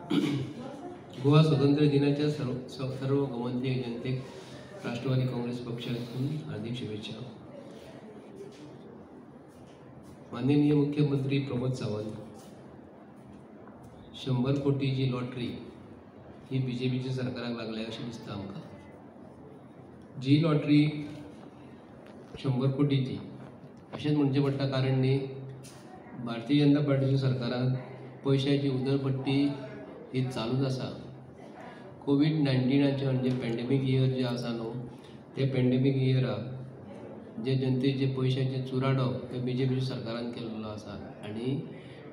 गोवा स्वातंत्र्य दिनाच्या सर्व गमंतीय जनतेक राष्ट्रवादी काँग्रेस पक्षातून हार्दिक शुभेच्छा। माननीय मुख्यमंत्री प्रमोद सावंत 100 कोटीची लॉटरी ही बीजेपीच्या सरकाराक लागल्या अशी दिसता आमकां। जी लॉटरी 100 कोटीची अशेंच म्हणचे पडटा, कारण न्ही भारतीय जनता पार्टीच्या सरकारान पैशाची उधळपट्टी ही चालूच आसा। कोविड-19 म्हणजे पॅन्डेमीक इयर जे आसा न्हू, ते पॅन्डेमीक इयराक जे जनतेचे पैशाचे चुराडो ते बीजेपीच्या सरकारान केल्लो आसा आनी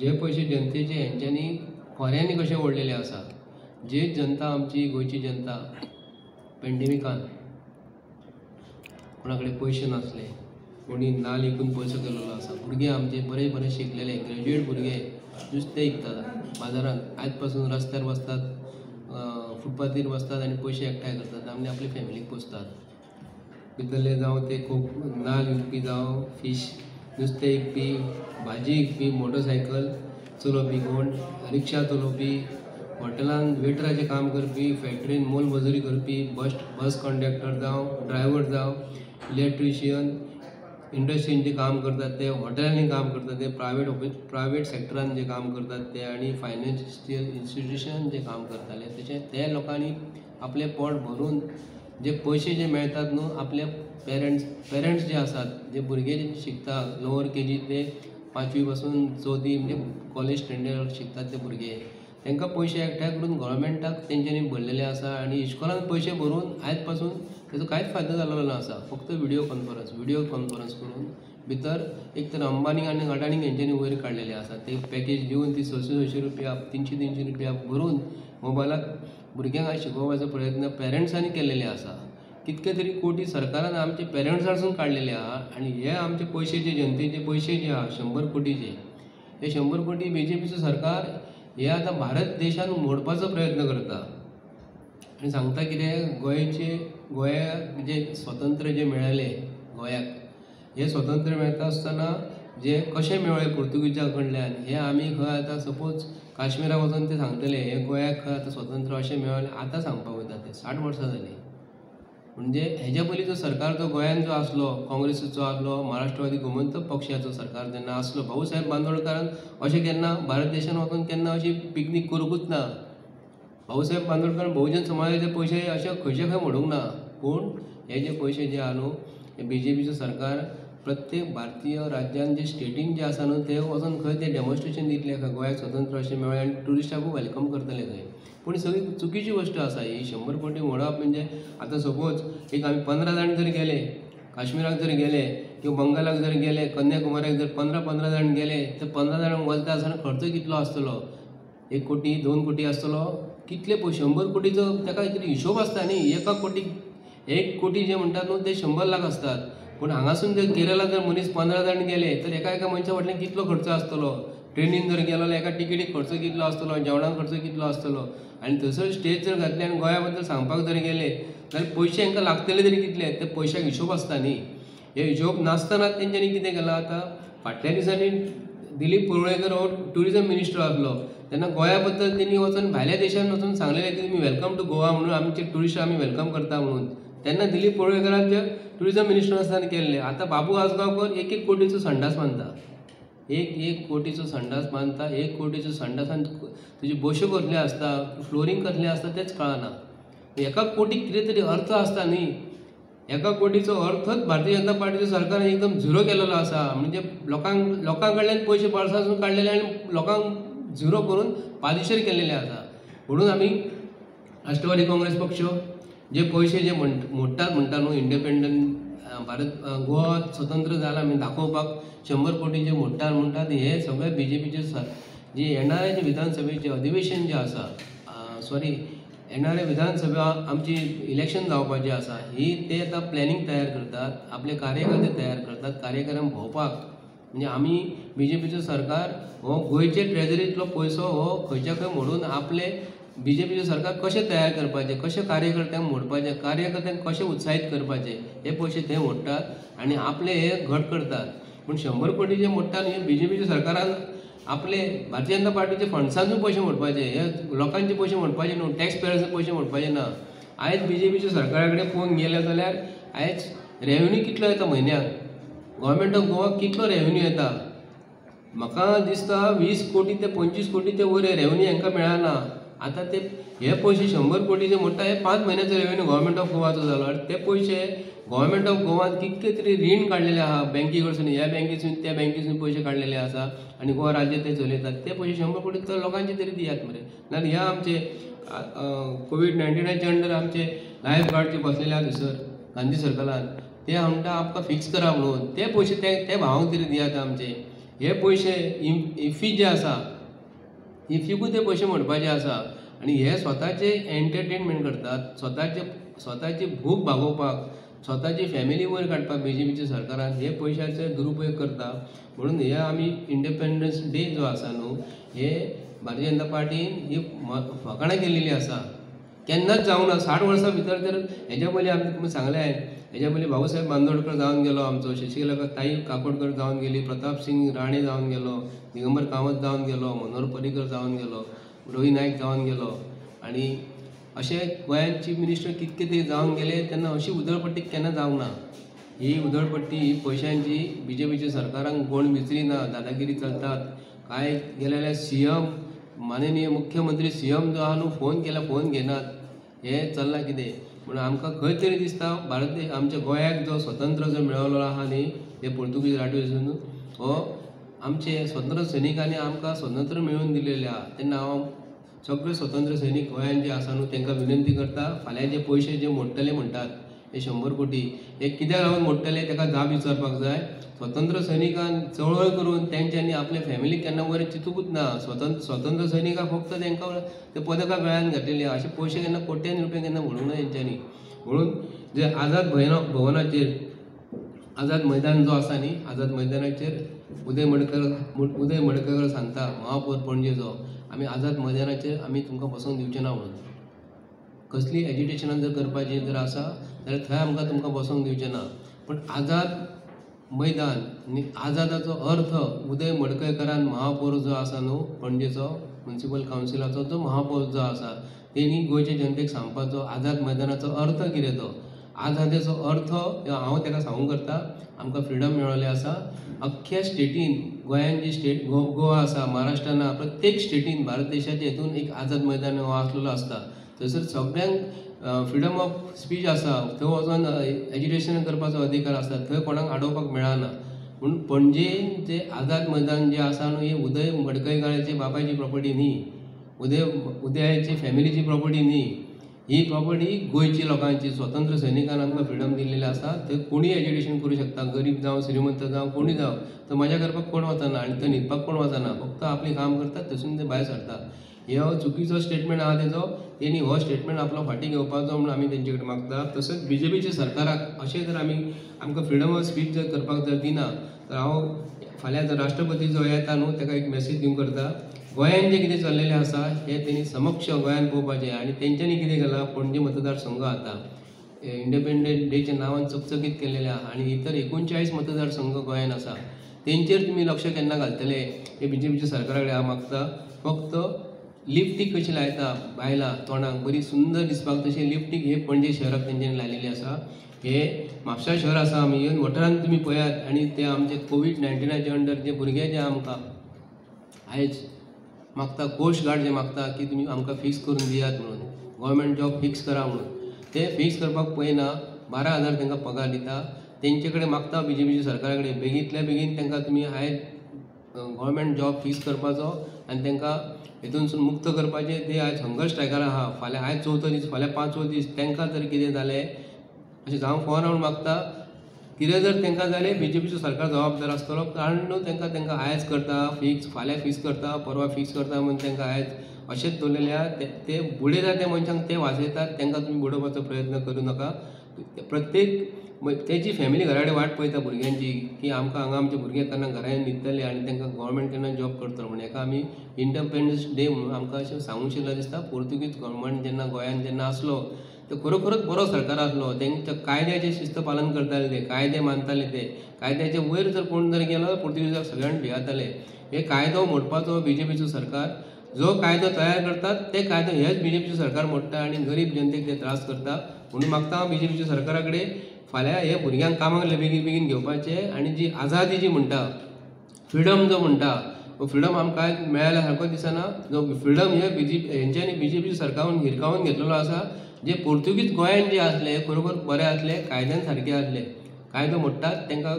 जे पैसे जनतेचे हेंच्यांनी खोऱ्यांनी कशे ओडलेले आसा। जे जनता आमची गोंयची जनता पॅन्डेमिकान कोणा कडेन पयशे नासले, कोणी नाल विकून पयसो केल्लो आसा। भुरगे आमचे बरे बरे शिकलेले ग्रॅज्युएट भुरगे नुस्तें विकतात बाजारांत, आयज पासून रस्त्यार बसतात, फुटपाथीर बसतात आनी पयशे एकठांय करतात आनी आपली फॅमिलीक पोसतात। भितरले जावं ते खूब नाल विकपी, जावं फीश नुस्तें विकपी, भाजी विकपी, मोटरसायकल चलोवपी, कोण रिक्षा चलोवपी, हॉटेलान वेटराचें काम करपी, फॅक्टरीन मोलमजुरी करपी, बस कंडक्टर जावं, ड्रायव्हर जावं, इलेक्ट्रिशियन, इंडस्ट्रीन जे काम करतात ते, हॉटेलांनी काम करतात ते, प्रायवेट सेक्टरान जे काम करतात ते, आनी फायनान्शियल इन्स्टिट्यूशन जे काम करताले तशें ते लोकांनी आपले पोट भरून जे पयशे जे मेळटात न्हू, आपले पेरंट्स जे आसात, जे भुरगे शिकता लोअर केजी ते 5वी पासून 4थी म्हणजे कॉलेज स्टँडर्ड शिकतात ते भुरगे, तांकां पयशे एकठांय करून गव्हर्मेंटाक तेंच्यांनी भरलेले आसा आनी इश्कॉलान पयशे भरून आयज पासून तेजो कांयच फायदो जाल्लो आसा। फक्त व्हिडिओ कॉन्फरन्स करून भितर एक तर अंबानी आनी अडानीक हेंच्यांनी वयर काडलेले आसा। ते पॅकेज दिवन ती 600 रुपया 300 रुपया भरून मोबायलाक भुरग्यांक शिकोवपाचो प्रयत्न पेरंट्सांनी केल्लेले आसा। कितके तरी कोटी सरकारान आमचे पेरंट्सांसून काडलेले आहा आनी हे आमचे पयशे जे जनतेचे पयशे जे आहा 100 कोटीचे, हे 100 कोटी बीजेपीचो सरकार हे आतां भारत देशान मोडपाचो प्रयत्न करता आनी सांगता कितें, गोंयाक जे स्वतंत्र जे मेळ्ळेले गोंयाक, हे स्वतंत्र मेळटा आसतना जे कशें मेळ्ळे पुर्तुगीजां कडल्यान हे आमी खंय आतां सपोज काश्मीराक वचून ते सांगतले हे गोंयाक खंय आतां स्वतंत्र अशें मेळ्ळें, आतां सांगपाक वयता ते 60 वर्सां जालीं। म्हणजे हेज्या पयलींचो सरकार जो गोंयान जो आसलो, काँग्रेसीचो आसलो, महाराष्ट्रवादी गोमंतक पक्षाचो सरकार जेन्ना आसलो, भाऊसाहेब बांदोडकरान अशें केन्ना भारत देशान वचून केन्ना अशी पिकनीक करूंकूच ना। भाऊसाहेब बांदोडकरान बहुजन समाजाचे पयशे अशे खंयचे खंय मोडूंक ना, पूण हे जे पयशे जे आहा न्हू, हे बीजेपीचो सरकार प्रत्येक भारतीय राज्यान जे स्टेटीन जे आसा न्हू, ते वचून खंय ते डेमॉन्स्ट्रेशन दितले खंय गोंयाक स्वतंत्र अशें मेळ्ळें आनी ट्युरिस्टांकूय वेलकम करतले खंय। पूण सगळी चुकीची गोश्ट आसा ही 100 कोटी मोडप। म्हणजे आतां सपोज एक आमी 15 जाण जर गेले, काश्मीराक जर गेले किंवा बंगालाक जर गेले, कन्याकुमारीक जर 15 जाण गेले, तर 15 जाणांक वचता आसतना खर्च कितलो आसतलो? 1 कोटी 2 कोटी आसतलो? कितले पयशे 100 कोटीचो ताका कितें हिशोब आसता न्ही। 1 कोटी जे म्हणटात न्हू ते 100 लाख आसतात, पूण हांगासून जर केरळाक जर मनीस 15 जाण गेले तर एका मनशा फाटल्यान कितलो खर्च आसतलो? ट्रेनीन जर गेलो जाल्यार एका टिकेटीक खर्च कितलो आसतलो, जेवणाक खर्च कितलो आसतलो, आनी थंयसर स्टेज जर घातले आनी गोंया बद्दल सांगपाक जर गेले जाल्यार पयशे हांकां लागतले तरी कितले? ते पयशाक हिशोब आसता न्ही। हे हिशोब नासतना तेंच्यांनी कितें केलां, आतां फाटल्या दिसांनी दिलीप पळवळेकर हो ट्युरिजम मिनिस्टर आसलो तेन्ना गोंया बद्दल तेणी वचून भायल्या देशांत वचून सांगलेलें की तुमी वेलकम टू गोवा म्हणून, आमचे ट्युरिस्ट आमी वेलकम करता म्हणून। तेन्ना दिलीप पळवळेकरान जे ट्युरिजम मिनिस्टर आसतना केल्लें। आतां बाबू आसगांवकर 1 कोटीचो संडास बांदता, 1 कोटीचो संडास बांदता। 1 कोटीचो संडासान तुजी बश्यो कसल्यो आसता, फ्लोरींग कसलें आसता तेंच कळना। 1 कोटीक कितें तरी अर्थ आसता न्ही। 1 कोटीचो अर्थच भारतीय जनता पार्टीचो सरकारान एकदम झिरो केलेलो आसा। म्हणजे लोकां कडल्यान पयशे बळसासून काडलेले आनी लोकांक झिरो करून पादेशीर केल्लेले आसा। म्हणून आमी राष्ट्रवादी काँग्रेस पक्ष जे पयशे जे मोडटात म्हणटा न्हू, इंडिपेंडंट भारत गोवा स्वतंत्र जाला म्हणून दाखोवपाक 100 कोटी जे मोडटात म्हणटात, हे सगळे बीजेपीचे जे येणारे जे विधानसभेचे अधिवेशन जे आसा, येणारे विधानसभा आमची इलेक्शन जावपाचें आसा, ही ते आतां प्लॅनिंग तयार करतात, आपले कार्यकर्ते तयार करतात, कार्यक्रम भोंवपाक। म्हणजे आमी बीजेपीचो सरकार हो गोंयचे ट्रेजरींतलो पयसो हो खंयच्या खंय मोडून आपले बीजेपीचो सरकार कशें तयार करपाचें, कशें कार्यकर्त्यांक मोडपाचें, कार्यकर्त्यांक कशें उत्साहीत करपाचें, हे पयशे ते मोडटात आनी आपले हे घट करतात। पूण 100 कोटी जे मोडटात हे बीजेपीच्या सरकारान आपले भारतीय जनता पार्टीचे फंड्सांसून पयशे मोडपाचे, हे लोकांचे पयशे मोडपाचे न्हू, टॅक्स पेयर्सांचे पयशे मोडपाचे ना. आयज BJPच्या सरकारा कडेन पळोवंक गेले जाल्यार आयज रेव्हेन्यू कितलो येता म्हयन्याक, गव्हर्मेंट ऑफ गोवा कितलो रेव्हेन्यू येता. म्हाका दिसता 20 कोटी ते 25 कोटी ते वयर रेव्हेन्यू हांकां मेळना. आतां ते हे पयशे 100 कोटी जे मोडटा हे 5 म्हयन्याचो रेव्हेन्यू गव्हर्मेंट ऑफ गोवाचो जालो. आनी ते पयशे गव्हर्मेंट ऑफ गोवान कितके तरी रीण काडलेले आहा, बँकी कडसून, ह्या बँकेसून त्या बँकेसून पयशे काडलेले आसा आनी गोवा राज्य ते चलयतात. ते पयशे 100 कोटी तर लोकांचे तरी दियात मरे. नाल्यार ह्या आमचे कोविड-19च्या अंडर आमचे लायफ गार्डचे बसलेले आहा थंयसर गांधी सर्कलान, ते म्हणटा आमकां फिक्स करा म्हणून. ते पयशे ते भावांक तरी दियात आमचे. हे पयशे इफी जे आसा, इफीकूय ते पयशे मोडपाचे आसा. आनी हे स्वताचे एंटरटेनमेंट करतात, स्वताची भूक भागोवपाक, स्वताची फॅमिली वयर काडपाक BJPच्या सरकारान हे पयशांचे दुरुपयोग करता. म्हणून हे आमी इंडिपेंडन्स डे जो आसा न्हू, हे भारतीय जनता पार्टीन ही फकाणां केल्लेली आसा. केन्नाच जावं ना. 60 वर्सां भितर तर हेच्या पयलीं आमी तुमकां सांगलें, हेच्या पयलीं बाबासाहेब बांदोडकर जावन गेलो आमचो, शशिकला ताई काकोडकर जावन गेली, प्रताप सिंग राणे जावन गेलो, दिगंबर कामत जावन गेलो, मनोहर पर्रीकर जावन गेलो, रोही नायक जावन गेलो. आनी अशे गोंयान चीफ मिनिस्टर कितके तरी जावन गेले, तेन्ना अशी उधळपट्टी केन्ना जावंक ना. ही उधळपट्टी ही पयशांची BJPच्या सरकारांक कोण विचरिना, दादागिरी चलतात. काय गेले जाल्यार CM, माननीय मुख्यमंत्री CM जो आहा न्हू, फोन केल्यार फोन घेनात. हे चल्लां कितें म्हणून आमकां खंय तरी दिसता भारत देश आमच्या गोंयाक जो स्वतंत्र जो मेळवलो आहा न्ही, हे पोर्तुगीज राजवटीसून, हो आमचे स्वतंत्र सैनिकांनी आमकां स्वतंत्र मेळवून दिलेले आहा. तेन्ना हांव सगळे स्वतंत्र सैनीक गोंयान जे आसा न्हू तांकां विनंती करता, फाल्यां जे पयशे जे मोडटले म्हणटात हे 100 कोटी, हे कित्याक लागून मोडटले ताका जाप विचारपाक जाय. स्वतंत्र सैनिकान चळवळ करून तेंच्यांनी आपल्या फॅमिलीक केन्ना वयर चिंतूंकूच ना. स्वतंत्र सैनिकाक फक्त तांकां ते पदकां गळ्यान घातलेली आहा. अशे पयशे केन्ना कोट्यांनी रुपया केन्ना मोडूंक ना तेंच्यांनी. म्हणून जे आझाद भवनाचेर आझाद मैदान जो आसा न्ही, आझाद मैदानाचेर उदय मडकयकर सांगता, महापौर पणजेचो, आमी आझाद मैदानाचेर आमी तुमकां बसोंक दिवचे ना म्हणून. कसली एज्युटेशनान जर करपाची जर आसा जाल्यार थंय आमकां तुमकां बसोंक दिवचें ना. पण आझाद मैदान आनी आझादाचो अर्थ उदय मडकयकरान महापौर जो आसा न्हू पणजेचो म्युनिसिपल कावन्सिलाचो जो महापौर जो आसा, तेणी गोंयच्या जनतेक सांगपाचो आझाद मैदानाचो अर्थ कितें तो. आझादाचो अर्थ हांव ताका सांगूंक करता, आमकां फ्रिडम मेळ्ळेलें आसा. अख्ख्या स्टेटीन, गोंयान जी स्टेट गोवा आसा, महाराष्ट्रान आहा, प्रत्येक स्टेटीन भारत देशाच्या हितून एक आझाद मैदान हो आसलेलो आसता. थंयसर सगळ्यांक फ्रिडम ऑफ स्पीच आसा, थंय वचून एज्युकेशन करपाचो अधिकार आसा, थंय कोणाक आडोवपाक मेळना. म्हणून पणजेन जे आझाद मैदान जे आसा न्हू, हे उदय मडकयकाराचे बापायची प्रॉपर्टी न्ही, उदयाची फॅमिलीची प्रॉपर्टी न्ही. ही प्रॉपर्टी गोंयची लोकांची. स्वतंत्र सैनिकान आमकां फ्रिडम दिल्लेलें आसा. थंय कोणूय एज्युकेशन करूं शकता, गरीब जावं श्रीमंत जावं कोणूय जावं. थंय मजा करपाक कोण वचना आनी थंय न्हिदपाक कोण वचना, फक्त आपलें काम करतात, थंयसून ते भायर सरतात. हो चुकीचो स्टेटमेंट आहा तेजो. तेणी हो स्टेटमेंट आपलो फाटी घेवपाचो म्हणून आमी तेंचे कडेन मागता. तसोच BJPच्या सरकाराक अशें जर आमकां फ्रिडम ऑफ स्पीच जर करपाक जर दिना, तर हांव फाल्यां जर राष्ट्रपती जो येता न्हू ताका एक मॅसेज दिवंक करता. गोंयान जें कितें चल्लेलें आसा हें तेणी समक्ष गोंयान पळोवपाचें. आनी तेंच्यांनी कितें केलां, पणजे मतदारसंघ आतां इंडिपेंडन्स डेच्या नांवान चकचकीत केल्लेले आहा आनी इतर 39 मतदारसंघ गोंयान आसा. तेंचेर तुमी लक्ष केन्ना घालतले हे BJPच्या सरकारा कडेन हांव मागता. फक्त लिपस्टीक कशी लायता बायलां तोंडाक बरी सुंदर दिसपाक, तशी लिपस्टीक हे पणजे शहराक तेंच्यांनी लायलेली आसा. हे म्हापसा शहर आसा, आमी येवन वाठारांत तुमी पळयात. आनी ते आमचे कोविड-19च्या अंडर जे भुरगे जे आमकां आयज मागता, कोस्ट गार्ड जे मागता की तुमी आमकां फिक्स करून दियात म्हणून, गव्हर्मेंट जॉब फिक्स करा म्हणून, ते फिक्स करपाक पळयना. 12,000 तांकां पगार दिता. तेंचे कडेन मागता BJPच्या सरकारा कडेन बेगींतल्या बेगीन तांकां तुमी आयज गव्हर्मेंट जॉब फिक्स करपाचो आनी तांकां हितूनसून मुक्त करपाचें. ते आयज हंगर स्ट्रायकार आहा. फाल्यां आयज चवथो दीस, फाल्यां 5वो दीस. तांकां जर कितें जालें अशें जावंक फावना म्हूण मागता. कितें जर तांकां जालें BJPचो सरकार जबाबदार आसतलो. कारण न्हू तांकां आयज करता फिक्स, फाल्यां फिक्स करता, परवा फिक्स करता म्हणून तांकां आयज अशेंच दवरलेलें आहा. ते बुडयतात त्या मनशांक, ते वाचयतात. तांकां तुमी बुडोवपाचो प्रयत्न करूं नाका. प्रत्येक तेची फॅमिली घरा कडेन वाट पळयता भुरग्यांची की आमकां हांगा आमचे भुरगे केन्ना घरा न्हिदतले आनी तांकां गव्हर्मेंट केन्ना जॉब करतलो म्हणून. हेका आमी इंडिपेंडन्स डे म्हणून आमकां अशें सांगूंक शिल्लो दिसता. पोर्तुगीज गव्हर्मेंट जेन्ना गोंयान जेन्ना आसलो ते खरोखरच बरो सरकार आसलो. तेंच्या कायद्याचे शिस्त पालन करताले ते, कायदे मानताले ते. कायद्याच्या वयर जर कोण जर गेलो पुर्तुगीजाक सगळ्यांक भियाताले. हे कायदो मोडपाचो बीजेपीचो सरकार, जो कायदो तयार करतात ते कायदो हेच बीजेपीचो सरकार मोडटा आणि गरीब जनतेक ते त्रास करता. म्हणून मागता हांव बीजेपीच्या सरकारा कडेन फाल्यां हे भुरग्यांक कामाक बेगीन बेगीन घेवपाचे आणि जी आझादी जी म्हणटा, फ्रिडम जो म्हणटा, फ्रिडम आमकां मेळ्ळ्या सारको दिसना. जो फ्रिडम हे हेंच्यांनी बीजेपी सरकारान हिरकावून घेतलेलो आसा. जे पोर्तुगीज गोंयांत जे आसले खरोखर बरे आसले, कायद्यान सारके आसले. कायदो मोडटात तेंकां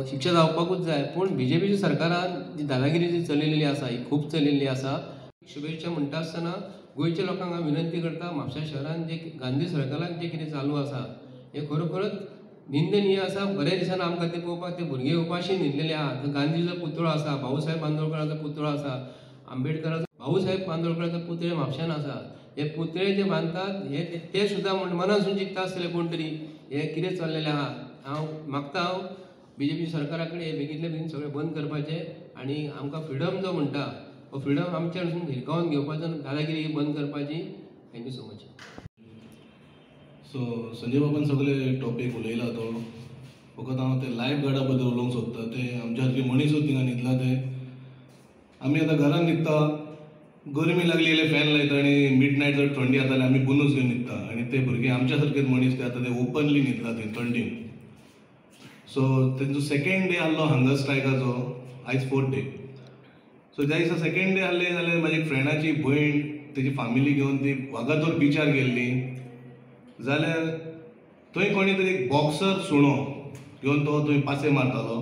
शिक्षा जावपाकूच जाय. पूण बीजेपीच्या सरकारान जी दादागिरी जी चलिल्ली आसा ही खूब चलिल्ली आसा. शुभेच्छा म्हणटा आसतना गोंयच्या लोकांक हांव विनंती करता, म्हापसा शहरान जे गांधी सर्कलाक जे कितें चालू आसा हे खरोखरच निंदनीय आसा. बऱ्या दिसान आमकां ते पळोवपाक ते भुरगे उपाशी न्हिदलेले आहा. गांधीचो पुतळो आसा, भाऊसाहेब बांदोडकराचो पुतळो आसा, आंबेडकराचो भाऊसाहेब बांदोडकराचो पुतळे म्हापशान आसा. हे पुतळे जे बांदतात हे ते सुद्दां मनासून चिंतता आसतले कोण तरी हे कितें चल्लेलें आहा. हांव मागता बीजेपी सरकारा कडेन हे बेगींतले बेगीन सगळें बंद करपाचें आणि आमकां फ्रिडम जो म्हणटा हो फ्रिडम आमच्या कडसून हिरकावून घेवपाचो आनी दादागिरी बंद करपाची. Thank you so much. So Sanjay बाबान सगळे टॉपीक उलयला तो फकत हांव ते लायफ गार्डा बद्दल उलोवंक सोदता. ते आमच्या सारके मनीसूच थिंगा न्हिदला ते. आमी आतां घरान न्हिदता, गरमी लागली जाल्यार फॅन लायता आनी मिड नायट जर थंडी जाता जाल्यार आमी बुनूच घेवन न्हिदता. आनी ते भुरगे आमच्या सारकेच मनीस ते आतां ते ओपनली न्हिदला थंय थंडीन. सो तेंचो सेकेंड डे आहलो हंगर स्ट्रायकाचो, आयज 4th डे. सो ज्या दिसा सेकेंड डे आहले जाल्यार म्हाजी फ्रेंडाची भयण तेजी फॅमिली घेवन ती वागातोर बिचार गेल्ली. जाल्यार थंय कोणी तरी एक बॉक्सर सुणो घेवन तो थंय पासे मारतालो.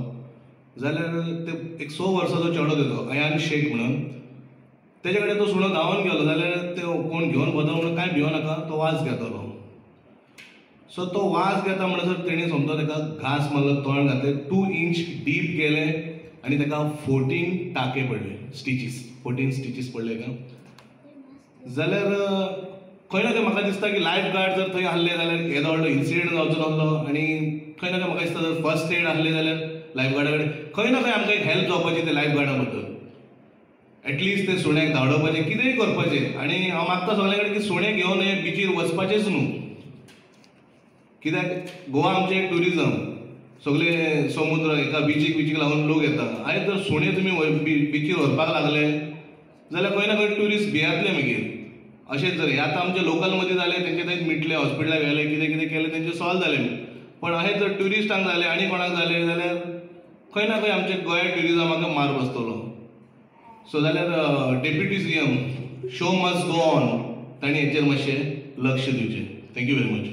जाल्यार ते एक 6 वर्साचो चेडो तेजो अयान शेख म्हणून, तेजे कडेन तो सुणो धांवून गेलो जाल्यार तो कोण घेवन वता म्हणून कांय भियोनाका, तो वाज घेतालो. सो तो वाज घेता म्हणसर तेणी समतो ताका घास मारलो, तोंड घातलें, 2 इंच डीप गेले आनी ताका 14 टाके पडले, 14 स्टिचीस पडले का. जाल्यार खंय ना खंय म्हाका दिसता की लायफ गार्ड जर थंय आहले जाल्यार येदो व्हडलो इन्सिडेंट जावचो नासलो. आनी खंय ना खंय म्हाका दिसता जर फर्स्ट एड आहले जाल्यार लायफ गार्डा कडेन खंय ना खंय आमकां एक हेल्प जावपाची ते लायफ गार्डा बद्दल. एटलिस्ट ते सुण्याक धांवडोवपाचें, कितेंय करपाचें. आनी हांव मागता सगळे कडेन की सुणे घेवन हे बिचीर वचपाचेंच न्हू. कित्याक गोवा आमचें एक ट्युरिजम, सगळे समुद्र एका बिचीक लागून लोक येता. आयज जर सुणे तुमी बिचीर व्हरपाक लागले जाल्यार खंय ना खंय ट्युरिस्ट भियातले मागीर. अशेंच जर हे आतां आमचे लोकल मदीं जालें, तेंचे थंय मिटले, हॉस्पिटलाक गेले, कितें कितें केलें तेंचें सॉल्व जालें. पण अशेंच जर ट्युरिस्टांक जालें आनी कोणाक जालें जाल्यार खंय ना खंय आमच्या गोंया ट्युरिजमाक मार बसतलो. सो जाल्यार deputy CM show must go on, तांणी हेचेर मातशें लक्ष दिवचें. Thank you very much.